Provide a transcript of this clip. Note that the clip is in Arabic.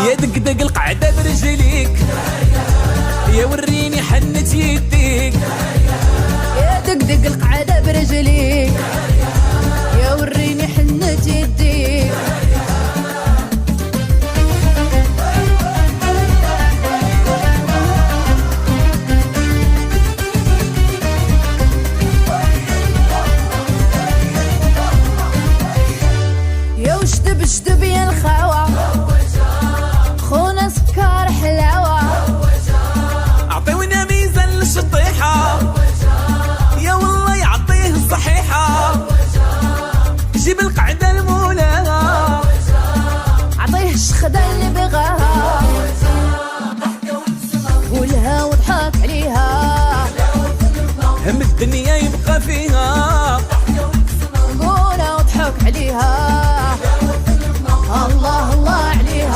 يا دقدق القعدة برجليك، يا وريني حنت يديك، يا دقدق القعدة برجليك، يا وريني حنت يديك. يا وشدب شدب يا الخوا، خونا سكر حلاوة، اعطيونا ميزان للشطيحة، يا والله يعطيه الصحيحة، جيب القعدة المولاها، عطيه الشخدة اللي بغاها، قولها وضحك عليها، هم الدنيا يبقى فيها، قولها وضحك عليها.